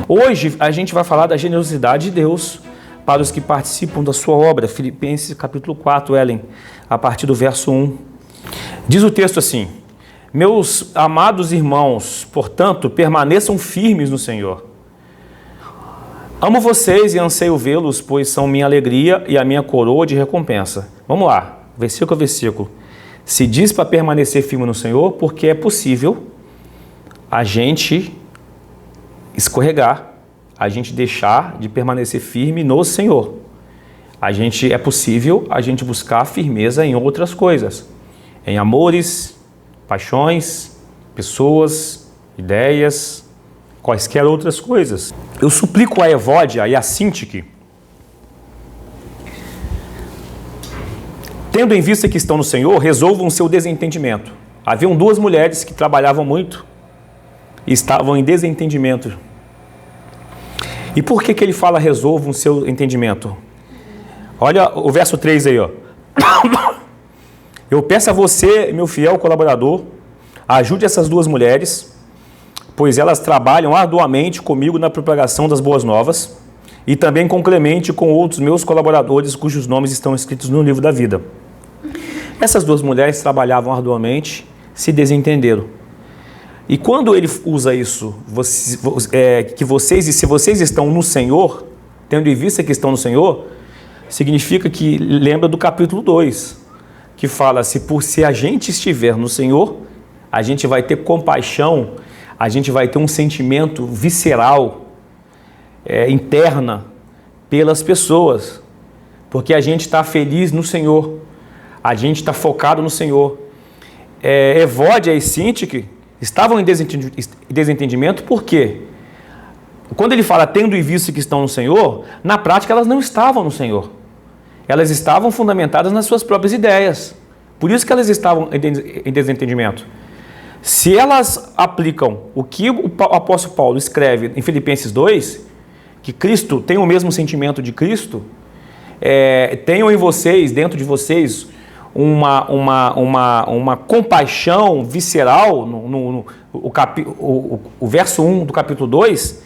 Hoje a gente vai falar da generosidade de Deus para os que participam da sua obra. Filipenses capítulo 4, Ellen, a partir do verso 1. Diz o texto assim: meus amados irmãos, portanto, permaneçam firmes no Senhor. Amo vocês e anseio vê-los, pois são minha alegria e a minha coroa de recompensa. Vamos lá, versículo a versículo. Se diz para permanecer firme no Senhor, porque é possível a gente escorregar, a gente deixar de permanecer firme no Senhor. É possível a gente buscar firmeza em outras coisas, em amores, paixões, pessoas, ideias, quaisquer outras coisas. Eu suplico a Evódia e a Sintique, tendo em vista que estão no Senhor, resolvam seu desentendimento. Haviam duas mulheres que trabalhavam muito e estavam em desentendimento. E por que ele fala resolvam seu entendimento? Olha o verso 3 aí, ó. Eu peço a você, meu fiel colaborador, ajude essas duas mulheres, pois elas trabalham arduamente comigo na propagação das boas novas, e também com Clemente e com outros meus colaboradores, cujos nomes estão escritos no livro da vida. Essas duas mulheres trabalhavam arduamente, se desentenderam. E quando ele usa isso, se vocês estão no Senhor, tendo em vista que estão no Senhor, significa que lembra do capítulo 2, que fala, se a gente estiver no Senhor, a gente vai ter compaixão, a gente vai ter um sentimento visceral, interna, pelas pessoas, porque a gente está feliz no Senhor, a gente está focado no Senhor. Evódia e Sintique estavam em desentendimento, por quê? Quando ele fala tendo em vista que estão no Senhor, na prática elas não estavam no Senhor. Elas estavam fundamentadas nas suas próprias ideias. Por isso que elas estavam em desentendimento. Se elas aplicam o que o apóstolo Paulo escreve em Filipenses 2, que Cristo tem o mesmo sentimento de Cristo, tenham em vocês, dentro de vocês, uma compaixão visceral, o verso 1 do capítulo 2,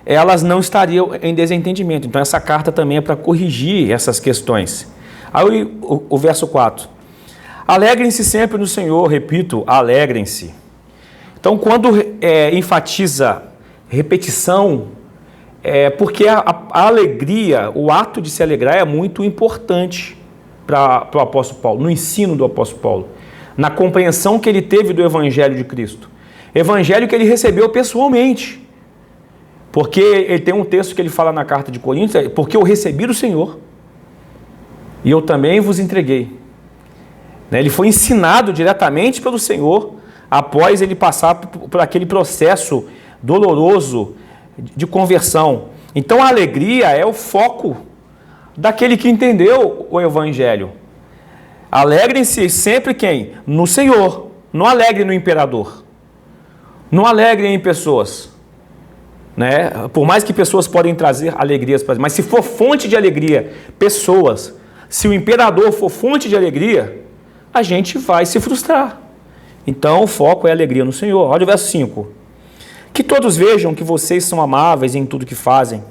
elas não estariam em desentendimento. Então essa carta também é para corrigir essas questões. Aí o verso 4. Alegrem-se sempre no Senhor, repito, alegrem-se. Então quando enfatiza repetição, porque a alegria, o ato de se alegrar é muito importante para o apóstolo Paulo, no ensino do apóstolo Paulo, na compreensão que ele teve do Evangelho de Cristo. Evangelho que ele recebeu pessoalmente. Porque ele tem um texto que ele fala na carta de Coríntios, porque eu recebi do Senhor e eu também vos entreguei. Ele foi ensinado diretamente pelo Senhor após ele passar por aquele processo doloroso de conversão. Então a alegria é o foco daquele que entendeu o Evangelho. Alegrem-se sempre quem? No Senhor. Não alegrem no imperador. Não alegrem em pessoas. Por mais que pessoas podem trazer alegrias para, mas se for fonte de alegria, pessoas, se o imperador for fonte de alegria, a gente vai se frustrar. Então o foco é a alegria no Senhor. Olha o verso 5. Que todos vejam que vocês são amáveis em tudo que fazem.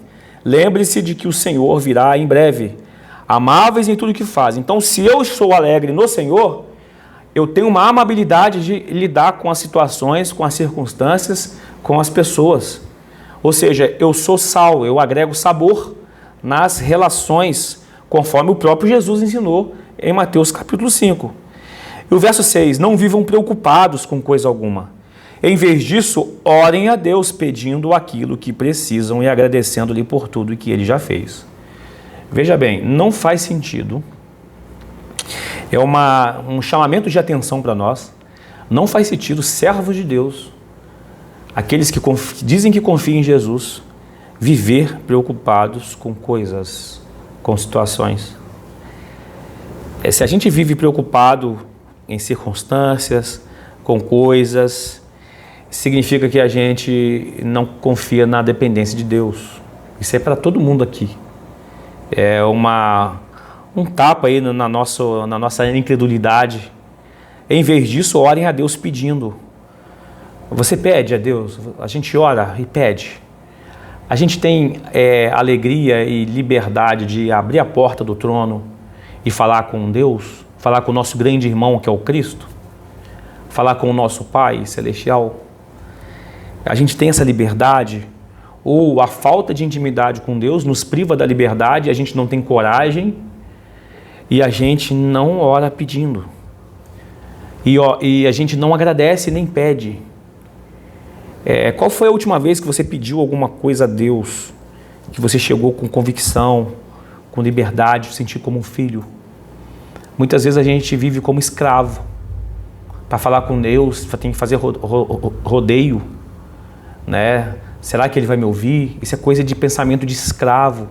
Lembre-se de que o Senhor virá em breve. Amáveis em tudo que fazem. Então, se eu sou alegre no Senhor, eu tenho uma amabilidade de lidar com as situações, com as circunstâncias, com as pessoas. Ou seja, eu sou sal, eu agrego sabor nas relações, conforme o próprio Jesus ensinou em Mateus capítulo 5. E o verso 6, não vivam preocupados com coisa alguma. Em vez disso, orem a Deus pedindo aquilo que precisam e agradecendo-lhe por tudo que ele já fez. Veja bem, não faz sentido. É um chamamento de atenção para nós. Não faz sentido servos de Deus, aqueles que dizem que confiam em Jesus, viver preocupados com coisas, com situações. Se a gente vive preocupado em circunstâncias, com coisas, significa que a gente não confia na dependência de Deus. Isso é para todo mundo aqui. É um tapa aí na nossa incredulidade, Em vez disso, orem a Deus pedindo. Você pede a Deus, a gente ora e pede. A gente tem alegria e liberdade de abrir a porta do trono e falar com Deus, falar com o nosso grande irmão que é o Cristo, falar com o nosso Pai Celestial. A gente tem essa liberdade, ou a falta de intimidade com Deus nos priva da liberdade, a gente não tem coragem e a gente não ora pedindo. E a gente não agradece nem pede. Qual foi a última vez que você pediu alguma coisa a Deus, que você chegou com convicção, com liberdade, se sentir como um filho? Muitas vezes a gente vive como escravo. Para falar com Deus, tem que fazer rodeio, né? Será que Ele vai me ouvir? Isso é coisa de pensamento de escravo,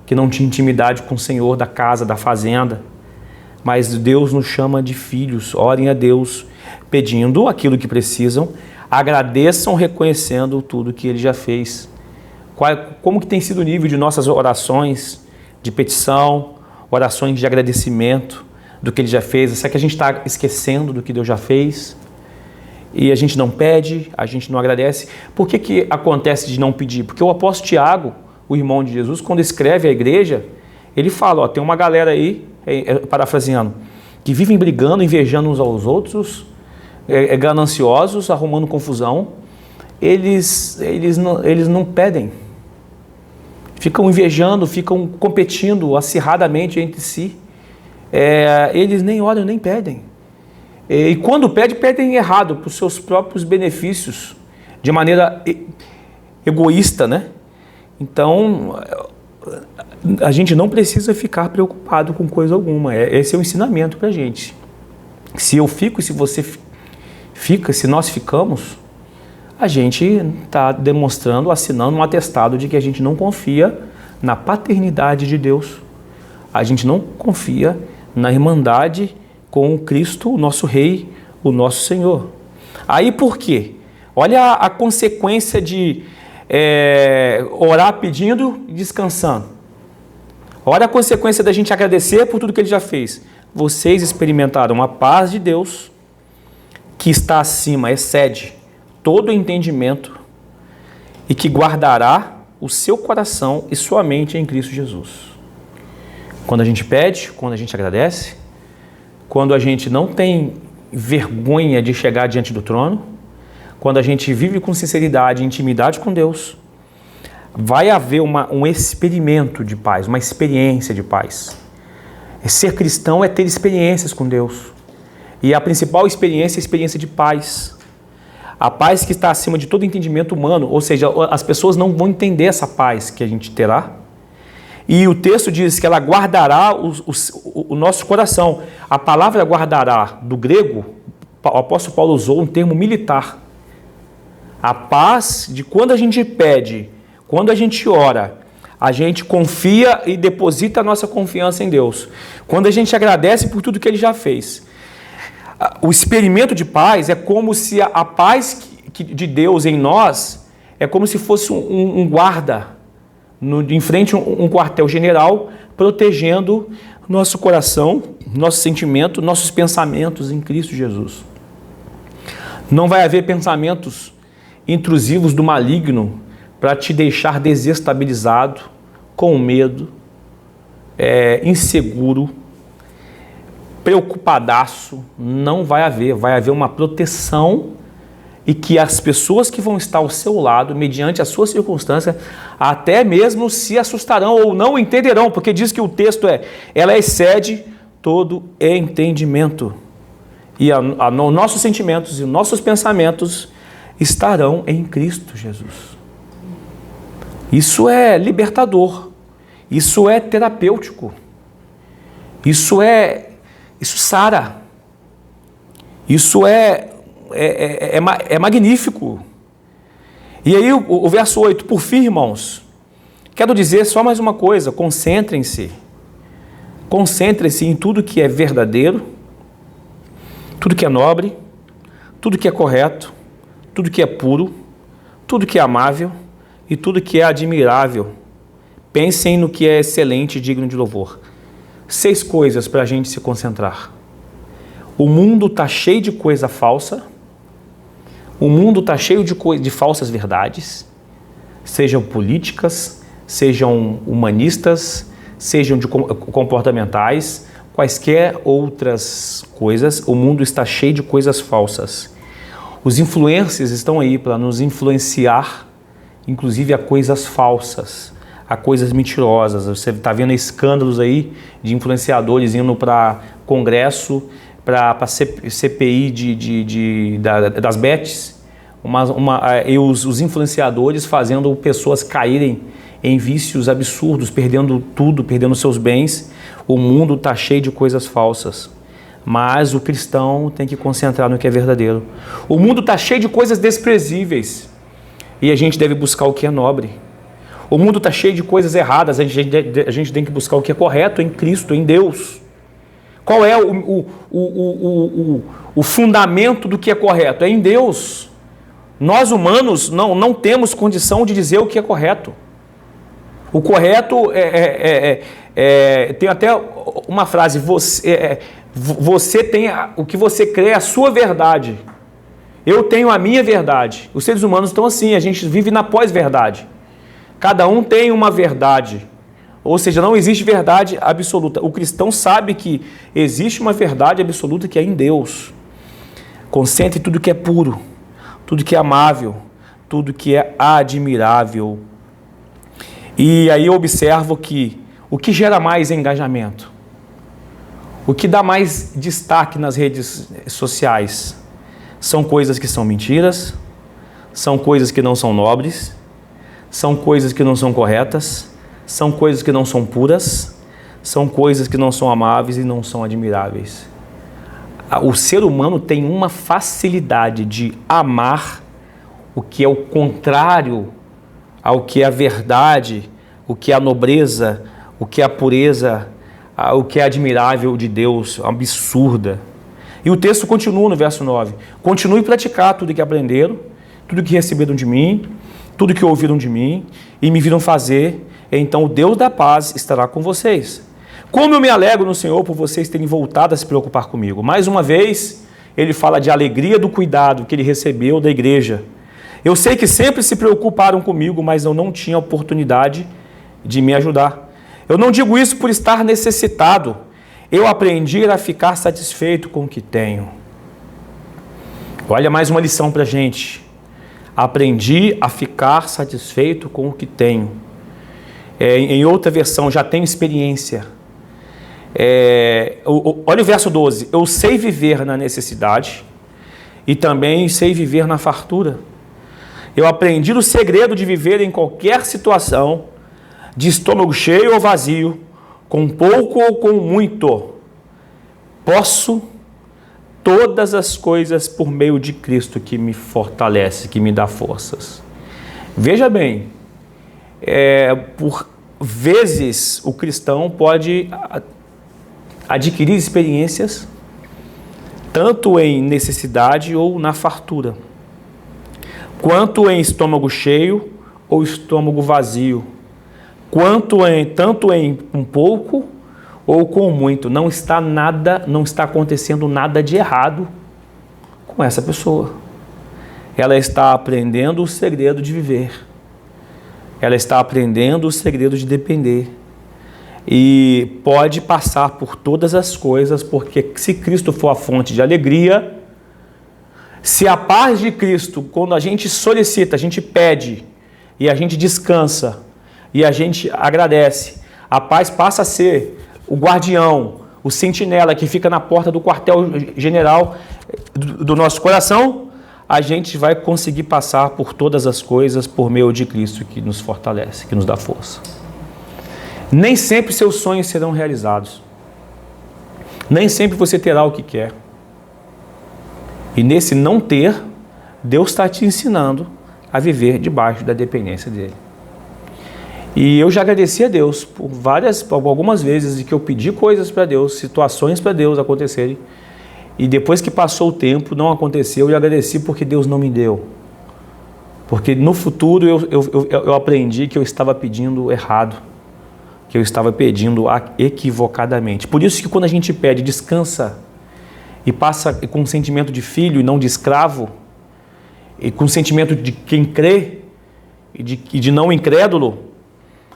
que não tinha intimidade com o Senhor da casa, da fazenda. Mas Deus nos chama de filhos. Orem a Deus pedindo aquilo que precisam, agradeçam reconhecendo tudo que Ele já fez. Como que tem sido o nível de nossas orações de petição, orações de agradecimento do que Ele já fez? Será que a gente está esquecendo do que Deus já fez? E a gente não pede, a gente não agradece. Por que acontece de não pedir? Porque o apóstolo Tiago, o irmão de Jesus, quando escreve à igreja, ele fala, tem uma galera aí, parafraseando, que vivem brigando, invejando uns aos outros, gananciosos, arrumando confusão. Eles não pedem. Ficam invejando, ficam competindo acirradamente entre si. Eles nem oram, nem pedem. E quando pedem errado, para os seus próprios benefícios, de maneira egoísta, né? Então, a gente não precisa ficar preocupado com coisa alguma. Esse é o ensinamento para a gente. Se eu fico, se você fica, se nós ficamos, a gente está demonstrando, assinando um atestado de que a gente não confia na paternidade de Deus. A gente não confia na irmandade com o Cristo, o nosso Rei, o nosso Senhor. Aí por quê? Olha a consequência de orar pedindo e descansando. Olha a consequência da gente agradecer por tudo que Ele já fez. Vocês experimentaram a paz de Deus, que está acima, excede todo entendimento, e que guardará o seu coração e sua mente em Cristo Jesus. Quando a gente pede, quando a gente agradece, quando a gente não tem vergonha de chegar diante do trono, quando a gente vive com sinceridade e intimidade com Deus, vai haver um experimento de paz, uma experiência de paz. Ser cristão é ter experiências com Deus. E a principal experiência é a experiência de paz. A paz que está acima de todo entendimento humano, ou seja, as pessoas não vão entender essa paz que a gente terá. E o texto diz que ela guardará o nosso coração. A palavra guardará, do grego, o apóstolo Paulo usou um termo militar. A paz de quando a gente pede, quando a gente ora, a gente confia e deposita a nossa confiança em Deus. Quando a gente agradece por tudo que Ele já fez. O experimento de paz é como se a paz de Deus em nós é como se fosse um guarda em frente a um quartel-general, protegendo nosso coração, nosso sentimento, nossos pensamentos em Cristo Jesus. Não vai haver pensamentos intrusivos do maligno para te deixar desestabilizado, com medo, inseguro, preocupadaço. Não vai haver. Vai haver uma proteção, e que as pessoas que vão estar ao seu lado, mediante a sua circunstância, até mesmo se assustarão ou não entenderão, porque diz que o texto ela excede todo entendimento. E nossos sentimentos e nossos pensamentos estarão em Cristo Jesus. Isso é libertador, isso é terapêutico, isso sara, isso é magnífico. E aí o verso 8, por fim, irmãos, quero dizer só mais uma coisa: concentrem-se em tudo que é verdadeiro, tudo que é nobre, tudo que é correto, tudo que é puro, tudo que é amável e tudo que é admirável. Pensem no que é excelente e digno de louvor. 6 coisas para a gente se concentrar. O mundo está cheio de coisa falsa, o mundo está cheio de falsas verdades, sejam políticas, sejam humanistas, sejam comportamentais, quaisquer outras coisas. O mundo está cheio de coisas falsas. Os influencers estão aí para nos influenciar, inclusive a coisas falsas, a coisas mentirosas. Você está vendo escândalos aí de influenciadores indo para Congresso, para CPI das bets, e os influenciadores fazendo pessoas caírem em vícios absurdos, perdendo tudo, perdendo seus bens. O mundo está cheio de coisas falsas, mas o cristão tem que concentrar no que é verdadeiro. O mundo está cheio de coisas desprezíveis e a gente deve buscar o que é nobre. O mundo está cheio de coisas erradas, a gente tem que buscar o que é correto em Cristo, em Deus. Qual é o fundamento do que é correto? É em Deus. Nós humanos não temos condição de dizer o que é correto. O correto tem até uma frase, você tem o que você crê, a sua verdade. Eu tenho a minha verdade. Os seres humanos estão assim, a gente vive na pós-verdade. Cada um tem uma verdade. Ou seja, não existe verdade absoluta. O cristão sabe que existe uma verdade absoluta que é em Deus. Concentre tudo que é puro, tudo que é amável, tudo que é admirável. E aí eu observo que o que gera mais engajamento, o que dá mais destaque nas redes sociais, são coisas que são mentiras, são coisas que não são nobres, são coisas que não são corretas, são coisas que não são puras, são coisas que não são amáveis e não são admiráveis. O ser humano tem uma facilidade de amar o que é o contrário ao que é a verdade, o que é a nobreza, o que é a pureza, o que é admirável de Deus, absurda. E o texto continua no verso 9. Continue a praticar tudo que aprenderam, tudo que receberam de mim, tudo que ouviram de mim e me viram fazer. Então o Deus da paz estará com vocês. Como eu me alegro no Senhor por vocês terem voltado a se preocupar comigo. Mais uma vez, ele fala de alegria do cuidado que ele recebeu da igreja. Eu sei que sempre se preocuparam comigo, mas eu não tinha oportunidade de me ajudar. Eu não digo isso por estar necessitado. Eu aprendi a ficar satisfeito com o que tenho. Olha mais uma lição para a gente. Aprendi a ficar satisfeito com o que tenho. Em outra versão, já tenho experiência. Olha o verso 12. Eu sei viver na necessidade e também sei viver na fartura. Eu aprendi o segredo de viver em qualquer situação, de estômago cheio ou vazio, com pouco ou com muito. Posso todas as coisas por meio de Cristo que me fortalece, que me dá forças. Veja bem, por vezes o cristão pode adquirir experiências tanto em necessidade ou na fartura, quanto em estômago cheio ou estômago vazio, tanto em um pouco ou com muito. Não está acontecendo nada de errado com essa pessoa. Ela está aprendendo o segredo de viver. Ela está aprendendo o segredo de depender. E pode passar por todas as coisas, porque se Cristo for a fonte de alegria, se a paz de Cristo, quando a gente solicita, a gente pede, e a gente descansa, e a gente agradece, a paz passa a ser o guardião, o sentinela que fica na porta do quartel-general do nosso coração, a gente vai conseguir passar por todas as coisas por meio de Cristo que nos fortalece, que nos dá força. Nem sempre seus sonhos serão realizados. Nem sempre você terá o que quer. E nesse não ter, Deus está te ensinando a viver debaixo da dependência dele. E eu já agradeci a Deus por algumas vezes de que eu pedi coisas para Deus, situações para Deus acontecerem. E depois que passou o tempo, não aconteceu, e agradeci porque Deus não me deu. Porque no futuro eu aprendi que eu estava pedindo errado, que eu estava pedindo equivocadamente. Por isso que quando a gente pede, descansa, e passa com um sentimento de filho e não de escravo, e com o sentimento de quem crê e de não incrédulo,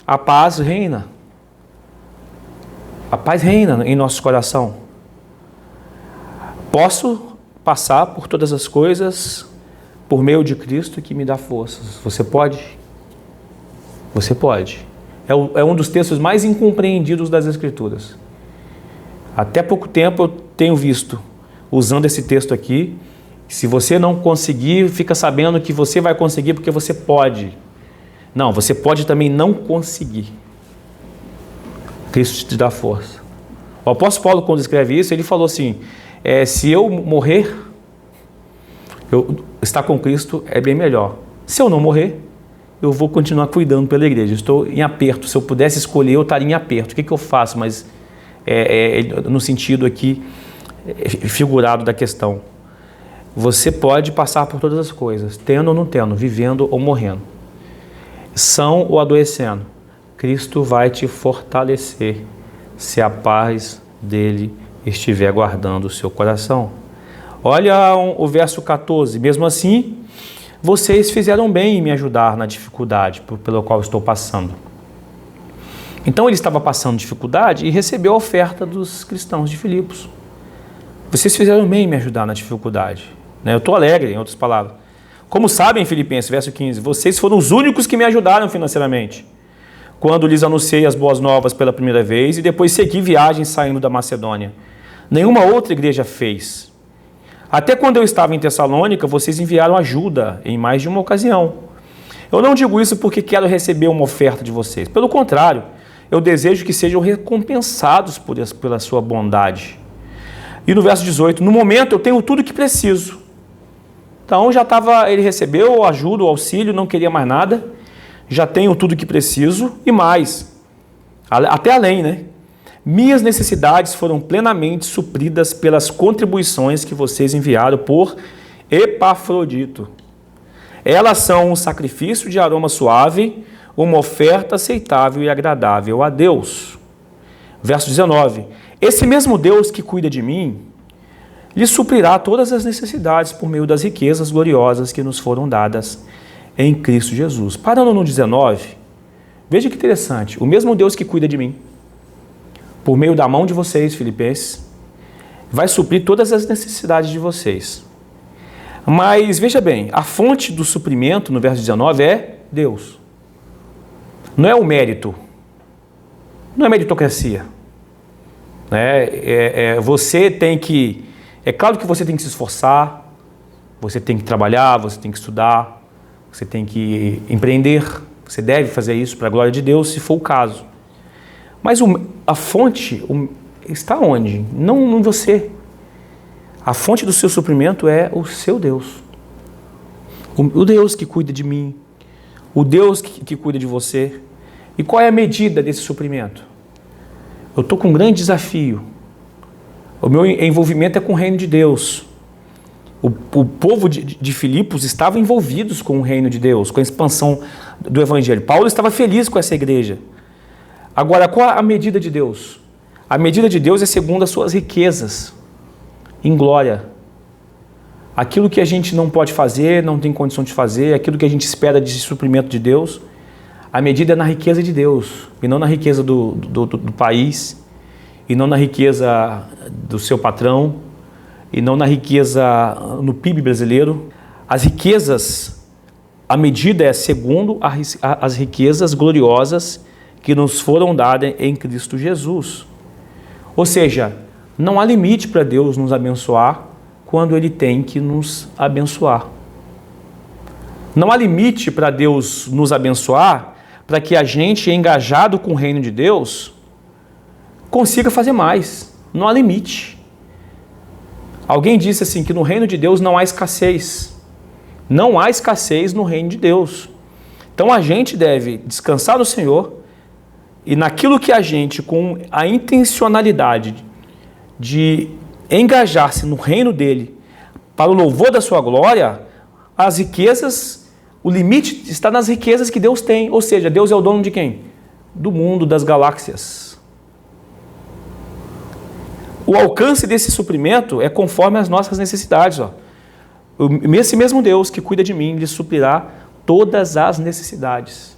a paz reina. A paz reina em nosso coração. Posso passar por todas as coisas por meio de Cristo que me dá forças. Você pode? Você pode. É um dos textos mais incompreendidos das Escrituras. Até pouco tempo eu tenho visto, usando esse texto aqui, se você não conseguir, fica sabendo que você vai conseguir porque você pode. Não, você pode também não conseguir. Cristo te dá força. O apóstolo Paulo, quando escreve isso, ele falou assim, se eu morrer, estar com Cristo é bem melhor. Se eu não morrer, eu vou continuar cuidando pela igreja. Estou em aperto. Se eu pudesse escolher, eu estaria em aperto. O que eu faço? Mas no sentido aqui figurado da questão. Você pode passar por todas as coisas, tendo ou não tendo, vivendo ou morrendo, são ou adoecendo. Cristo vai te fortalecer se a paz dele estiver guardando o seu coração. Olha o verso 14. Mesmo assim, vocês fizeram bem em me ajudar na dificuldade pela qual estou passando. Então ele estava passando dificuldade e recebeu a oferta dos cristãos de Filipos. Vocês fizeram bem em me ajudar na dificuldade. Eu estou alegre, em outras palavras. Como sabem, Filipenses, verso 15, vocês foram os únicos que me ajudaram financeiramente, quando lhes anunciei as boas novas pela primeira vez e depois segui viagem saindo da Macedônia. Nenhuma outra igreja fez. Até quando eu estava em Tessalônica, vocês enviaram ajuda em mais de uma ocasião. Eu não digo isso porque quero receber uma oferta de vocês. Pelo contrário, eu desejo que sejam recompensados pela sua bondade. E no verso 18, no momento eu tenho tudo o que preciso. Então ele recebeu ajuda, o auxílio, não queria mais nada. Já tenho tudo o que preciso e mais. Até além, né? Minhas necessidades foram plenamente supridas pelas contribuições que vocês enviaram por Epafrodito. Elas são um sacrifício de aroma suave, uma oferta aceitável e agradável a Deus. Verso 19. Esse mesmo Deus que cuida de mim, lhe suprirá todas as necessidades por meio das riquezas gloriosas que nos foram dadas em Cristo Jesus. Parando no 19, veja que interessante. O mesmo Deus que cuida de mim, por meio da mão de vocês, Filipenses, vai suprir todas as necessidades de vocês. Mas veja bem, a fonte do suprimento, no verso 19, é Deus. Não é o mérito. Não é meritocracia. Você tem que... É claro que você tem que se esforçar, você tem que trabalhar, você tem que estudar, você tem que empreender, você deve fazer isso para a glória de Deus, se for o caso. Mas a fonte está onde? Não em você. A fonte do seu suprimento é o seu Deus. O Deus que cuida de mim, o Deus que cuida de você. E qual é a medida desse suprimento? Eu estou com um grande desafio. O meu envolvimento é com o reino de Deus. O povo de Filipos estava envolvidos com o reino de Deus, com a expansão do evangelho. Paulo estava feliz com essa igreja. Agora, qual a medida de Deus? A medida de Deus é segundo as suas riquezas, em glória. Aquilo que a gente não pode fazer, não tem condição de fazer, aquilo que a gente espera de suprimento de Deus, a medida é na riqueza de Deus, e não na riqueza do país, e não na riqueza do seu patrão, e não na riqueza no PIB brasileiro. As riquezas, a medida é segundo as riquezas gloriosas que nos foram dadas em Cristo Jesus. Ou seja, não há limite para Deus nos abençoar quando Ele tem que nos abençoar. Não há limite para Deus nos abençoar para que a gente, engajado com o reino de Deus, consiga fazer mais. Não há limite. Alguém disse assim que no reino de Deus não há escassez. Não há escassez no reino de Deus. Então a gente deve descansar no Senhor e naquilo que a gente, com a intencionalidade de engajar-se no reino dele, para o louvor da sua glória, as riquezas, o limite está nas riquezas que Deus tem. Ou seja, Deus é o dono de quem? Do mundo, das galáxias. O alcance desse suprimento é conforme as nossas necessidades. Ó. Esse mesmo Deus que cuida de mim, lhe suprirá todas as necessidades.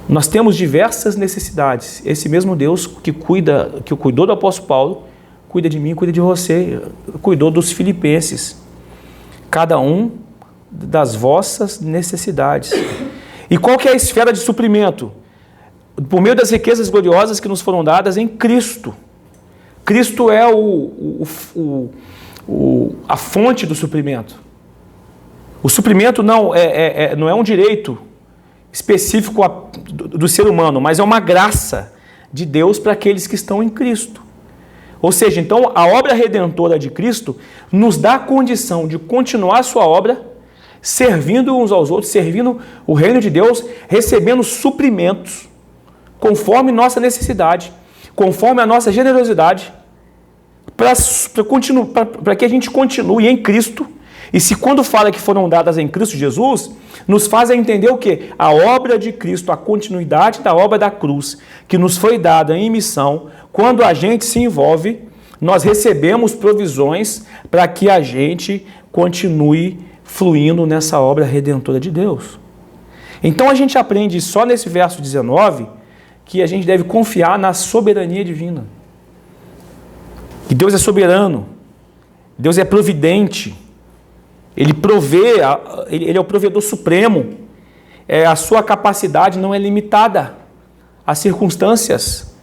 Nós temos diversas necessidades. Esse mesmo Deus que cuidou do apóstolo Paulo, cuida de mim, cuida de você, cuidou dos filipenses. Cada um das vossas necessidades. E qual que é a esfera de suprimento? Por meio das riquezas gloriosas que nos foram dadas em Cristo. Cristo é a fonte do suprimento. O suprimento não é um direito específico do ser humano, mas é uma graça de Deus para aqueles que estão em Cristo. Ou seja, então a obra redentora de Cristo nos dá a condição de continuar a sua obra, servindo uns aos outros, servindo o reino de Deus, recebendo suprimentos, conforme nossa necessidade, conforme a nossa generosidade, para que a gente continue em Cristo. E se quando fala que foram dadas em Cristo Jesus, nos faz entender o quê? A obra de Cristo, a continuidade da obra da cruz, que nos foi dada em missão. Quando a gente se envolve, nós recebemos provisões para que a gente continue fluindo nessa obra redentora de Deus. Então a gente aprende só nesse verso 19 que a gente deve confiar na soberania divina. Que Deus é soberano, Deus é providente, Ele provê, Ele é o provedor supremo, a sua capacidade não é limitada às circunstâncias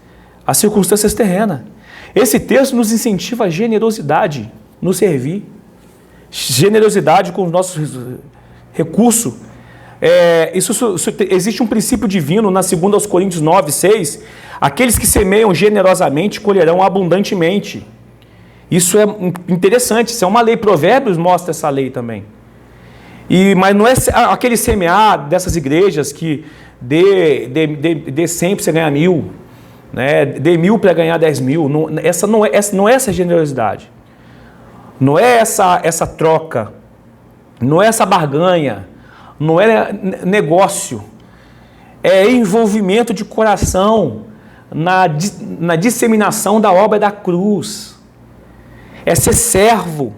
terrenas. Esse texto nos incentiva a generosidade no servir, generosidade com os nossos recursos. Existe um princípio divino na 2 Coríntios 9, 6, aqueles que semeiam generosamente colherão abundantemente. Isso é interessante, isso é uma lei. Provérbios mostra essa lei também. Mas não é aquele semear dessas igrejas que dê 100 para você ganhar 1.000, né? Dê 1.000 para ganhar 10.000. Essa não é essa generosidade. Não é essa troca. Não é essa barganha. Não é negócio. É envolvimento de coração na disseminação da obra da cruz. É ser servo,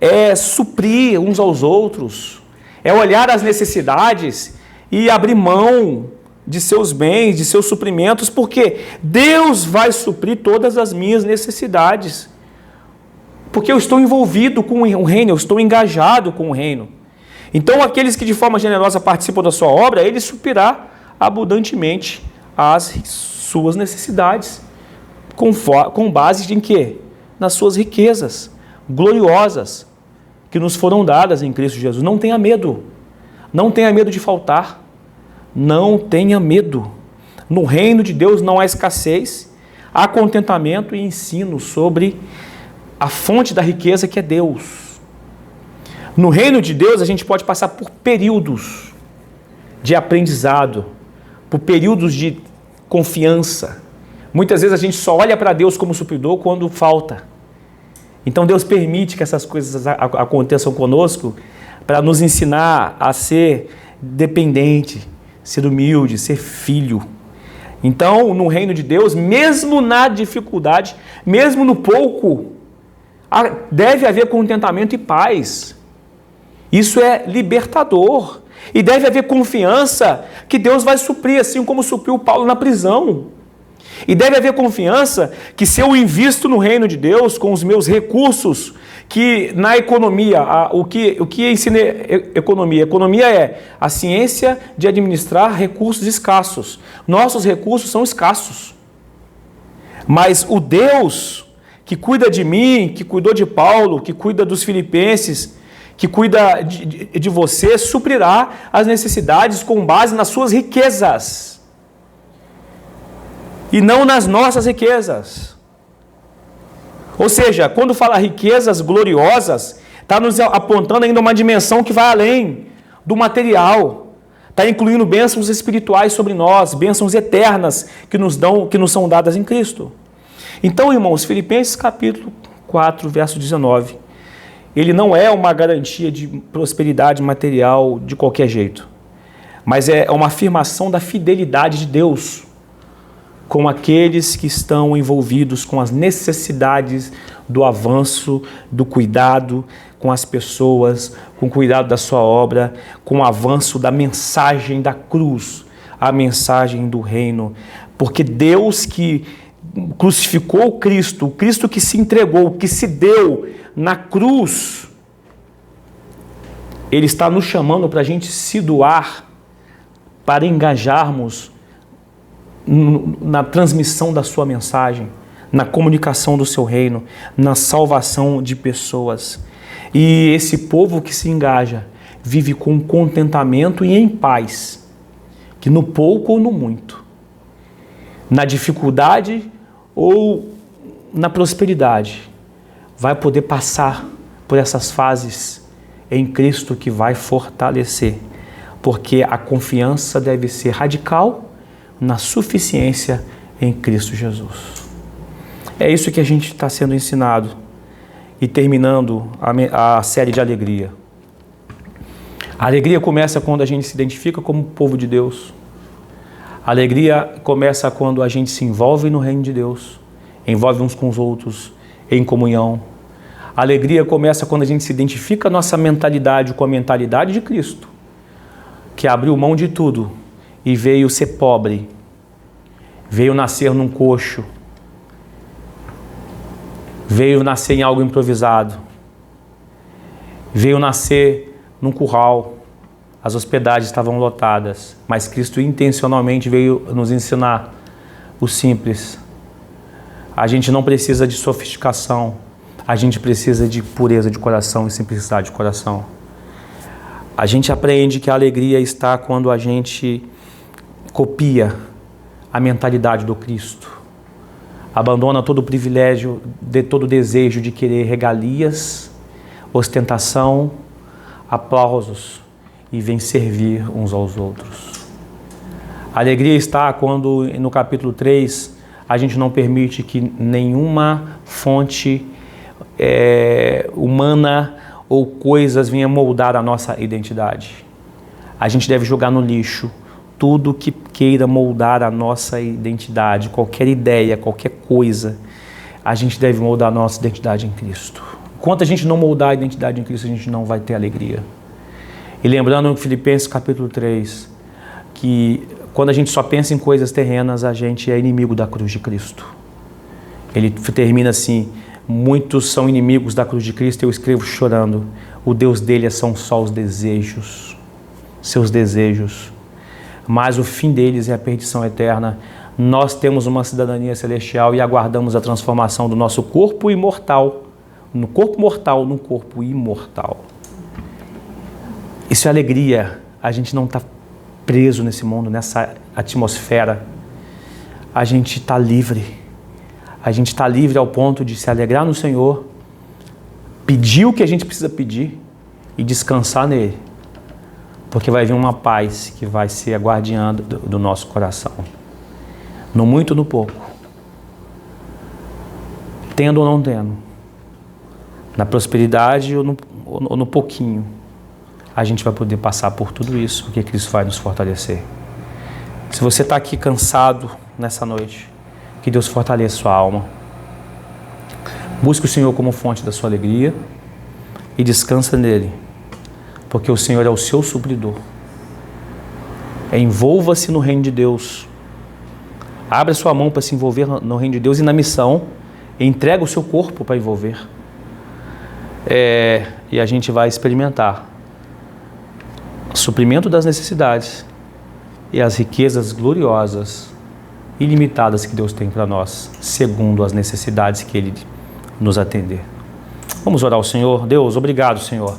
é suprir uns aos outros, é olhar as necessidades e abrir mão de seus bens, de seus suprimentos, porque Deus vai suprir todas as minhas necessidades. Porque eu estou envolvido com o reino, eu estou engajado com o reino. Então, aqueles que de forma generosa participam da sua obra, Ele suprirá abundantemente as suas necessidades. Com base em quê? Nas suas riquezas gloriosas que nos foram dadas em Cristo Jesus. Não tenha medo. Não tenha medo de faltar. Não tenha medo. No reino de Deus não há escassez, há contentamento e ensino sobre a fonte da riqueza que é Deus. No reino de Deus a gente pode passar por períodos de aprendizado, por períodos de confiança. Muitas vezes a gente só olha para Deus como supridor quando falta. Então Deus permite que essas coisas aconteçam conosco para nos ensinar a ser dependente, ser humilde, ser filho. Então, no reino de Deus, mesmo na dificuldade, mesmo no pouco, deve haver contentamento e paz. Isso é libertador. E deve haver confiança que Deus vai suprir, assim como supriu Paulo na prisão. E deve haver confiança que se eu invisto no reino de Deus com os meus recursos, que na economia, o que ensina economia? Economia é a ciência de administrar recursos escassos. Nossos recursos são escassos. Mas o Deus que cuida de mim, que cuidou de Paulo, que cuida dos filipenses, que cuida de você, suprirá as necessidades com base nas suas riquezas. E não nas nossas riquezas. Ou seja, quando fala riquezas gloriosas, está nos apontando ainda uma dimensão que vai além do material. Está incluindo bênçãos espirituais sobre nós, bênçãos eternas que nos são dadas em Cristo. Então, irmãos, Filipenses capítulo 4, verso 19, ele não é uma garantia de prosperidade material de qualquer jeito, mas é uma afirmação da fidelidade de Deus. com aqueles que estão envolvidos com as necessidades do avanço, do cuidado com as pessoas, com o cuidado da sua obra, com o avanço da mensagem da cruz, a mensagem do reino. Porque Deus que crucificou o Cristo que se entregou, que se deu na cruz, Ele está nos chamando para a gente se doar, para engajarmos na transmissão da sua mensagem, na comunicação do seu reino, na salvação de pessoas. E esse povo que se engaja vive com contentamento e em paz, que no pouco ou no muito, na dificuldade ou na prosperidade, vai poder passar por essas fases em Cristo que vai fortalecer, porque a confiança deve ser radical na suficiência em Cristo Jesus. É isso que a gente está sendo ensinado. E terminando a série de alegria. A alegria começa quando a gente se identifica como povo de Deus. A alegria começa quando a gente se envolve no reino de Deus, envolve uns com os outros, em comunhão. A alegria começa quando a gente se identifica a nossa mentalidade com a mentalidade de Cristo, que abriu mão de tudo e veio ser pobre, veio nascer num coxo, veio nascer em algo improvisado, veio nascer num curral, as hospedagens estavam lotadas, mas Cristo intencionalmente veio nos ensinar o simples. A gente não precisa de sofisticação, a gente precisa de pureza de coração e simplicidade de coração. A gente aprende que a alegria está quando a gente copia a mentalidade do Cristo. Abandona todo o privilégio, todo o desejo de querer regalias, ostentação, aplausos e vem servir uns aos outros. A alegria está quando, no capítulo 3, a gente não permite que nenhuma fonte humana ou coisas venha moldar a nossa identidade. A gente deve jogar no lixo tudo que queira moldar a nossa identidade, qualquer ideia, qualquer coisa, a gente deve moldar a nossa identidade em Cristo. Enquanto a gente não moldar a identidade em Cristo, a gente não vai ter alegria. E lembrando em Filipenses capítulo 3, que quando a gente só pensa em coisas terrenas, a gente é inimigo da cruz de Cristo. Ele termina assim: muitos são inimigos da cruz de Cristo, eu escrevo chorando, o Deus dele são só os desejos, seus desejos, mas o fim deles é a perdição eterna. Nós temos uma cidadania celestial e aguardamos a transformação do nosso corpo imortal, no corpo mortal, num corpo imortal. Isso é alegria. A gente não está preso nesse mundo, nessa atmosfera. A gente está livre. A gente está livre ao ponto de se alegrar no Senhor, pedir o que a gente precisa pedir e descansar nele. Porque vai vir uma paz que vai ser a guardiã do nosso coração. No muito, no pouco. Tendo ou não tendo. Na prosperidade ou no pouquinho. A gente vai poder passar por tudo isso, porque Cristo vai nos fortalecer. Se você está aqui cansado nessa noite, que Deus fortaleça sua alma. Busque o Senhor como fonte da sua alegria e descansa nele. Porque o Senhor é o seu supridor. Envolva-se no reino de Deus. Abra sua mão para se envolver no reino de Deus e na missão. Entrega o seu corpo para envolver. E a gente vai experimentar o suprimento das necessidades e as riquezas gloriosas, ilimitadas que Deus tem para nós, segundo as necessidades que Ele nos atender. Vamos orar ao Senhor. Deus, obrigado, Senhor.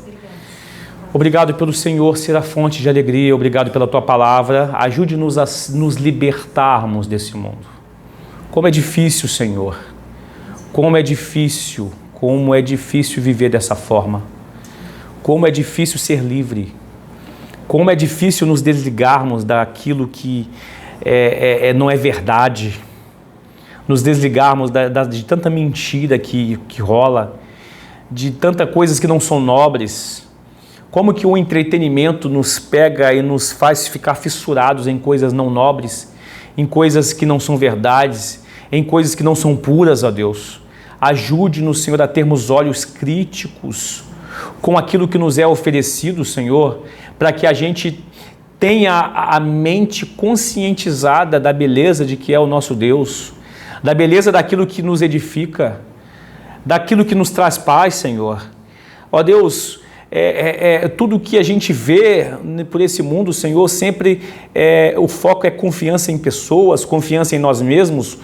Obrigado pelo Senhor ser a fonte de alegria, obrigado pela Tua palavra, ajude-nos a nos libertarmos desse mundo. Como é difícil, Senhor, como é difícil viver dessa forma, como é difícil ser livre, como é difícil nos desligarmos daquilo que não é verdade, nos desligarmos de tanta mentira que rola, de tantas coisas que não são nobres. Como que o entretenimento nos pega e nos faz ficar fissurados em coisas não nobres em coisas que não são verdades, em coisas que não são puras, ó Deus. Ajude-nos, Senhor, a termos olhos críticos com aquilo que nos é oferecido, Senhor, para que a gente tenha a mente conscientizada da beleza de que é o nosso Deus, da beleza daquilo que nos edifica, daquilo que nos traz paz, Senhor. Ó Deus, tudo que a gente vê por esse mundo, Senhor, sempre o foco é confiança em pessoas, confiança em nós mesmos,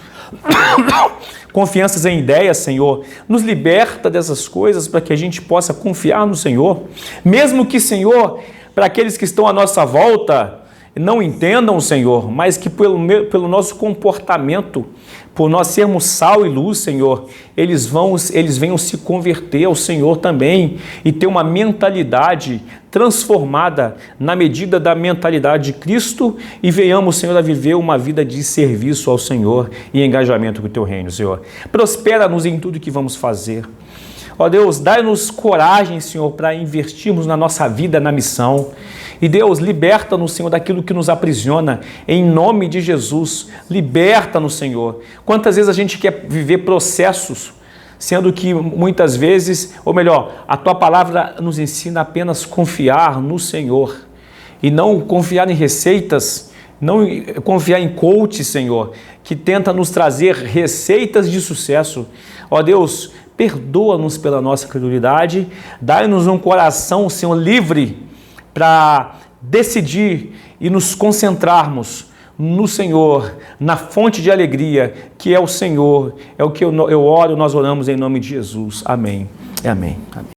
confianças em ideias, Senhor. Nos liberta dessas coisas para que a gente possa confiar no Senhor, mesmo que, Senhor, para aqueles que estão à nossa volta não entendam, Senhor, mas que pelo nosso comportamento, por nós sermos sal e luz, Senhor, eles venham se converter ao Senhor também e ter uma mentalidade transformada na medida da mentalidade de Cristo e venhamos, Senhor, a viver uma vida de serviço ao Senhor e engajamento com o Teu reino, Senhor. Prospera-nos em tudo que vamos fazer. Ó Deus, dai-nos coragem, Senhor, para investirmos na nossa vida, na missão. E Deus, liberta-nos, Senhor, daquilo que nos aprisiona, em nome de Jesus. Liberta-nos, Senhor. Quantas vezes a gente quer viver processos, sendo que muitas vezes, ou melhor, a Tua palavra nos ensina apenas confiar no Senhor e não confiar em receitas, não confiar em coach, Senhor, que tenta nos trazer receitas de sucesso. Ó Deus, perdoa-nos pela nossa credulidade, dai-nos um coração, Senhor, livre para decidir e nos concentrarmos no Senhor, na fonte de alegria, que é o Senhor, é o que eu oro, nós oramos em nome de Jesus. Amém. Amém. Amém.